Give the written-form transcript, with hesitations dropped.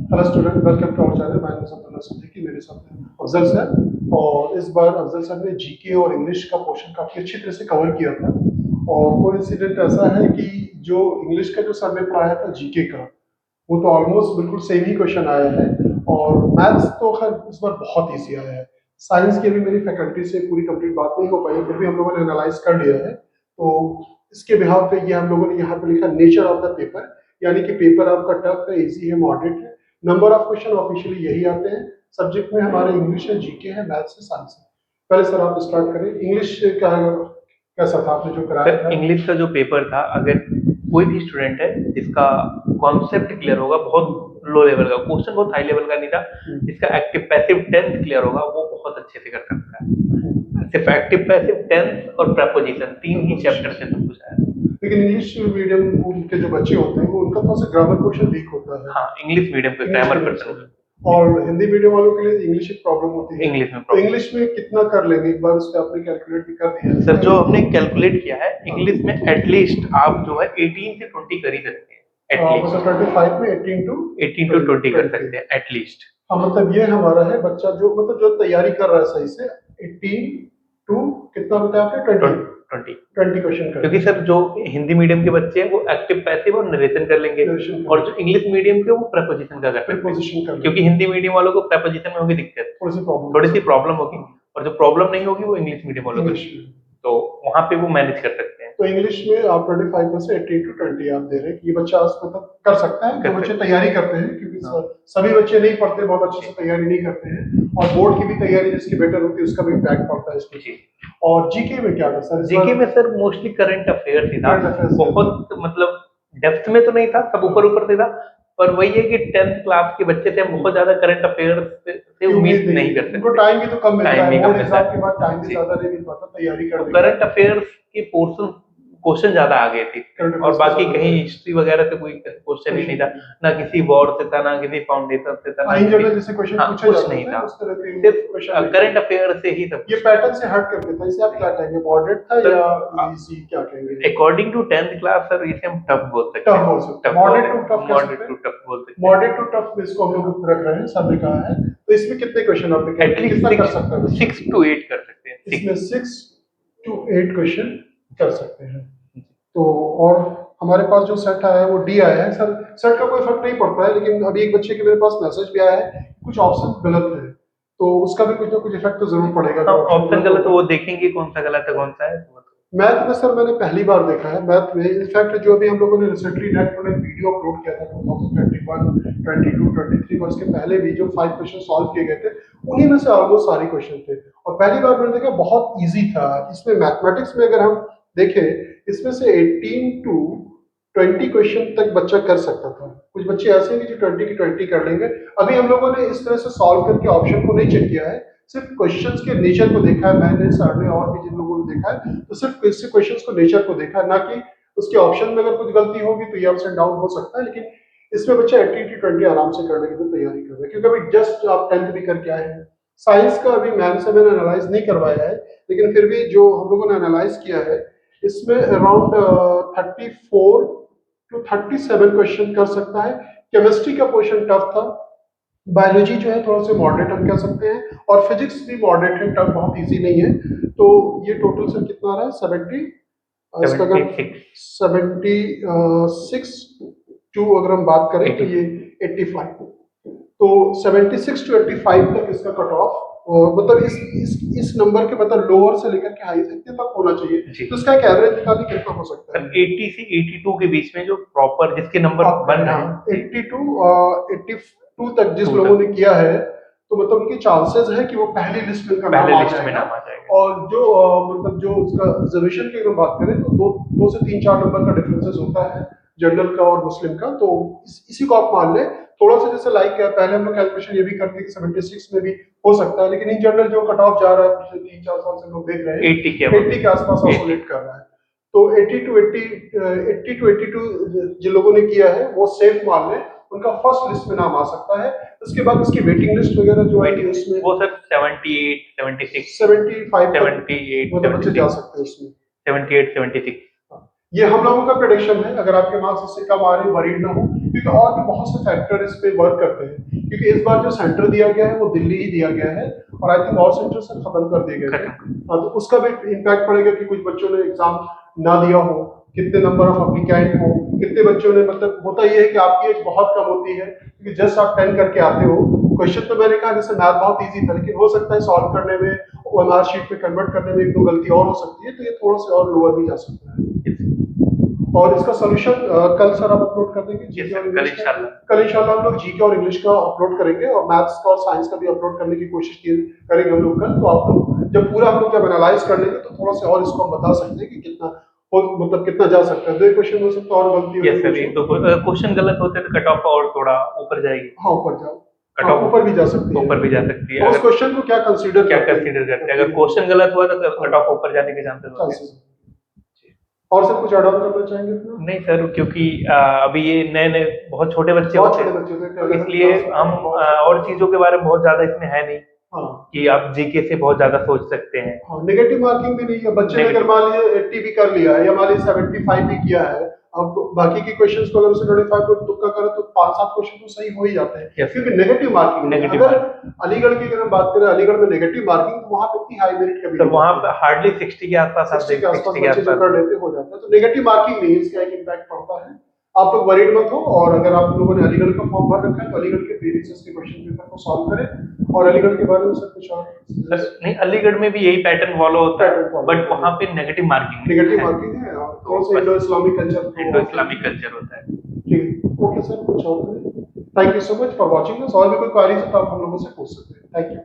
Hello student, welcome to our channel. My name is Abdullah Siddiqui, मेरे साथ Afzal sir. और इस बार अफजल सर ने जीके और इंग्लिश का पोर्शन काफी अच्छी तरह से कवर किया था। और कोइंसिडेंट ऐसा है कि जो इंग्लिश का जो सर ने पढ़ाया था जीके का, वो तो ऑलमोस्ट बिल्कुल सेम ही क्वेश्चन आया है। और मैथ्स तो खैर इस बार बहुत ईजी आया है। साइंस की भी मेरी फैकल्टी से पूरी कंप्लीट बात नहीं हो पाई, फिर भी हम लोगों ने एनालाइज कर लिया है। तो इसके बिहाफ पे ये हम लोगों ने यहाँ पे लिखा नेचर ऑफ द पेपर, यानी कि पेपर आपका टफ है, इजी है, मॉडरेट है। नंबर ऑफ क्वेश्चन ऑफिशियली यही आते हैं। सब्जेक्ट में हमारे इंग्लिश है, जीके है, मैथ्स है, साइंस है। पहले सर आप स्टार्ट करें। इंग्लिश का कैसा था आपने जो कराया था? इंग्लिश का जो पेपर था, अगर कोई भी स्टूडेंट है जिसका कॉन्सेप्ट क्लियर होगा, बहुत लो लेवल का क्वेश्चन, बहुत हाई लेवल का नहीं था, जिसका एक्टिव पैसिव टेंस क्लियर होगा, वो बहुत अच्छे से कर सकता है। सिर्फ एक्टिव पैसिव टेंस और प्रेपोजिशन 3 ही चैप्टर से सब कुछ आया। लेकिन इंग्लिश मीडियम के जो बच्चे होते हैं वो उनका थोड़ा सा ग्रामर पोर्शन वीक होता है। हाँ, इंग्लिश मीडियम पे ग्रामर पोर्शन। और हिंदी मीडियम वालों के लिए इंग्लिश एक प्रॉब्लम होती है। इंग्लिश में तो इंग्लिश में कितना कर लेंगे एक बार, उस पे आपने कैलकुलेट भी कर दिया है? सर, जो हमने कैलकुलेट किया है, इंग्लिश में एटलीस्ट आप जो है 18 से 20 कर ही सकते हैं। मतलब 25 में 18 to 20 कर सकते हैं एटलीस्ट। हाँ, मतलब ये हमारा है बच्चा जो मतलब जो तैयारी कर रहा है सही से 18 टू कितना बताया आपने? 20 क्वेश्चन कर। क्योंकि सर जो हिंदी मीडियम के बच्चे हैं वो एक्टिव पैसिव और नरेशन कर लेंगे, और जो इंग्लिश मीडियम के वो प्रेपोजिशन का करते हैं, क्योंकि हिंदी मीडियम वालों को प्रेपोजिशन में होगी दिक्कत, थोड़ी सी प्रॉब्लम होगी, और जो प्रॉब्लम नहीं होगी वो इंग्लिश मीडियम वालों को, तो वहां पे वो मैनेज कर सकते हैं। तो इंग्लिश में आप 25 में से 18 to 20 आप दे रहे हैं कि ये बच्चा मतलब कर सकता है, जो बच्चे तैयारी करते हैं, क्योंकि सभी बच्चे नहीं पढ़ते, बहुत अच्छे से तैयारी नहीं करते हैं, और बोर्ड की भी तैयारी जिसकी बेटर होती है उसका भी इम्पैक्ट पड़ता है इसमें। और जीके में क्या था सर? जीके में सर मोस्टली करंट अफेयर्स ही था, बहुत मतलब डेप्थ में तो नहीं था, सब ऊपर ऊपर से था, पर वही है कि 10th क्लास के बच्चे थे, बहुत ज्यादा करंट अफेयर्स से उम्मीद नहीं करते, उनको टाइम भी तो कम मिलता है, बोर्ड एग्जाम के बाद टाइम भी ज्यादा नहीं मिल पाता तैयारी करने। करंट अफेयर्स के पोर्शन क्वेश्चन ज्यादा आ गए थे, और बाकी कहीं हिस्ट्री वगैरह से कोई क्वेश्चन ही नहीं था, ना किसी वॉर से था, ना किसी फाउंडेशन से था, इन जनरल जैसे क्वेश्चन पूछे जाते नहीं था, उस तरह के सिर्फ करंट अफेयर से ही सब। ये पैटर्न से हट करके था, इसे आप क्या कहेंगे, मॉडरेट था या इजी, क्या कहेंगे? According to 10th class sir, इसे हम टफ बोल सकते हैं। मॉडरेट टू टफ बोल सकते हैं। मॉडरेट टू टफ में इसको हम लोग रख रहे हैं, सर ने कहा है। तो इसमें कितने क्वेश्चन आपने कितना कर सकते हैं? 6 to 8 कर सकते हैं। इसमें 6 to 8 क्वेश्चन कर सकते हैं। तो और हमारे पास जो सेट आया है वो डी आया है। सर सेट का कोई फर्क नहीं पड़ता है, लेकिन अभी एक बच्चे के मेरे पास मैसेज भी आया है कुछ ऑप्शन गलत है, तो उसका भी कुछ ना कुछ इफेक्ट तो जरूर पड़ेगा। ऑप्शन गलत है, वो देखेंगे कौन सा गलत है कौन सा है। मैथ में सर मैंने पहली बार देखा है, मैथ में इनफैक्ट जो अभी हम लोगों ने रिसेंटली नेट पर वीडियो अपलोड किया था 2021, 22, 23 और उसके पहले भी जो 5 क्वेश्चन सॉल्व किए गए थे, उन्हीं में से ऑलमोस्ट सारे क्वेश्चन थे। और पहली बार मैंने देखा बहुत इजी था। इसमें मैथमेटिक्स में अगर हम देखें, इसमें से 18 to 20 क्वेश्चन तक बच्चा कर सकता था। कुछ बच्चे ऐसे हैं जो 20 की 20 कर लेंगे। अभी हम लोगों ने इस तरह से सॉल्व करके ऑप्शन को नहीं चेक किया है, सिर्फ क्वेश्चंस के नेचर को देखा है। मैंने, सर ने और भी जिन लोगों ने देखा है, तो सिर्फ इससे क्वेश्चंस को नेचर को देखा है, ना कि उसके ऑप्शन में अगर कुछ गलती होगी तो ये अप्स एंड डाउन हो सकता है। लेकिन इसमें बच्चा 18 to 20 आराम से करने की तैयारी कर रहे हैं, क्योंकि अभी जस्ट आप 10th भी करके आए हैं। साइंस का अभी मैम से मैंने एनालाइज नहीं करवाया है, लेकिन फिर भी जो हम लोगों ने एनालाइज किया है, इसमें अराउंड 34 to 37 क्वेश्चन कर सकता है। केमिस्ट्री का पोर्शन टफ था, बायोलॉजी जो है थोड़ा सा मॉडरेट हम कह सकते हैं, और फिजिक्स भी मॉडरेट है, टफ बहुत इजी नहीं है। तो ये टोटल सर कितना रहा है? 76 टू अगर हम बात करें तो ये 85, तो 76 to 85 तक इसका कट ऑफ, मतलब इस नंबर के मतलब लोअर से लेकर के हाई इतने तक होना चाहिए। तो इसका एक एवरेज निकालने कितना हो सकता है? 80 से 82 के बीच में जो प्रॉपर जिसके नंबर बन रहे हैं, 82 तक जिस लोगों ने किया है, तो मतलब उनके चांसेस है कि वो पहली लिस्ट में नाम आ जाएगा। और जो मतलब जो उसका रिजर्वेशन की अगर बात करें तो 2 से 3-4 नंबर का डिफरेंसेस होता है जनरल का और मुस्लिम का। तो इसी को आप मान लें थोड़ा सा, जैसे लाइक पहले हम लोग कैलकुलेशन ये भी करते हैं कि 76 में भी हो सकता है, लेकिन इन जनरल जो कट ऑफ जा रहा है पिछले 3-4 साल से लोग देख रहे हैं 80 के आसपास ऑसिलेट कर रहा है। तो 80 to 82 जिन लोगों ने किया है वो सेफ मान लें, उनका फर्स्ट लिस्ट में नाम आ सकता है। उसके बाद उसकी वेटिंग लिस्ट वगैरह जो है उसमें वो सर 78, 76, 75 78 मतलब बच्चे जा सकते हैं उसमें। 78, 76 ये हम लोगों का प्रेडिक्शन है, अगर आपके मार्क्स इससे कम आ रहे हैं वरीड ना हो, क्योंकि और भी बहुत से फैक्टर इस पे वर्क करते हैं, क्योंकि इस बार जो सेंटर दिया गया है वो दिल्ली ही दिया गया है और आई थिंक और सेंटर से खत्म कर दिए गए थे। हाँ, तो उसका भी इम्पैक्ट पड़ेगा कि कुछ बच्चों ने एग्जाम ना दिया हो, कितने नंबर ऑफ अप्लीकेंट हो, कितने बच्चों ने, मतलब होता ये है कि आपकी एज बहुत कम होती है, क्योंकि जस्ट आप 10 करके आते हो। क्वेश्चन तो मैंने कहा जैसे मैथ बहुत इजी था, लेकिन हो सकता है सॉल्व करने में, ओएमआर शीट में कन्वर्ट करने में एक दो गलती और हो सकती है, तो ये थोड़ा सा और लोअर भी जा सकता है। और इसका सोल्यूशन कल सर आप अपलोड कर देंगे जीके और इंग्लिश का? कल इंशाल्लाह हम लोग जीके और इंग्लिश का अपलोड करेंगे और मैथ्स का और साइंस का भी अपलोड करने की कोशिश करेंगे हम लोग कल। तो आप लोग जब पूरा हम लोग जब एनालाइज कर लेंगे तो थोड़ा सा और इसको हम बता सकते हैं कि कितना मतलब कितना जा सकता है। 2 क्वेश्चन हो सकता है और गलती यस सर, तो क्वेश्चन गलत होते तो कट ऑफ और थोड़ा ऊपर जाएगी। हाँ, ऊपर जाओ, कट हाँ, ऑफ ऊपर भी जा सकती है, ऊपर भी जा सकती है। तो उस क्वेश्चन को क्या कंसीडर करते हैं, अगर क्वेश्चन गलत हुआ तो कट ऑफ ऊपर जाने के चांसेस होते हैं। और सर कुछ ऐड ऑन करना चाहेंगे अपना? नहीं सर, क्योंकि अभी ये नए नए बहुत छोटे बच्चे बहुत होते छोटे हैं, बच्चे होते तो हैं, इसलिए हम और चीजों के बारे में बहुत ज्यादा इसमें है नहीं हाँ, कि आप जीके से बहुत ज्यादा सोच सकते हैं। हाँ, नेगेटिव मार्किंग भी नहीं है। बच्चे ने अगर मान लीजिए 80 भी कर लिया है या मान लीजिए 75 भी किया है, अब बाकी की क्वेश्चंस को अगर उसे 95 को तुक्का करे तो 5-7 क्वेश्चन तो सही हो ही जाते हैं, Yes, क्योंकि नेगेटिव मार्किंग है। अगर अलीगढ़ की अगर हम बात करें, अलीगढ़ में नेगेटिव मार्किंग, तो वहां पे इतनी हाई मेरिट कभी तो वहां पे हार्डली 60 के आसपास आप 60 के आसपास 60 के बच्चे जो आसपास कर लेते हो जाता है। तो नेगेटिव मार्किंग नहीं है, इसका एक इम्पैक्ट पड़ता है। आप लोग वरीड मत हो, और अगर आप लोगों ने अलीगढ़ का फॉर्म भर रखा है तो अलीगढ़ के प्रीवियस के क्वेश्चन पेपर को सॉल्व करें। और अलीगढ़ के बारे में सर कुछ और? नहीं, अलीगढ़ में भी यही पैटर्न फॉलो होता है, बट वहां पे नेगेटिव मार्किंग है और कौन सा इंडो इस्लामिक कल्चर होता है। ठीक है, ओके सर, कुछ और? Thank you so much for watching us. और भी कोई क्वेरीज है तो आप हम लोगों से पूछ सकते हैं। Thank you.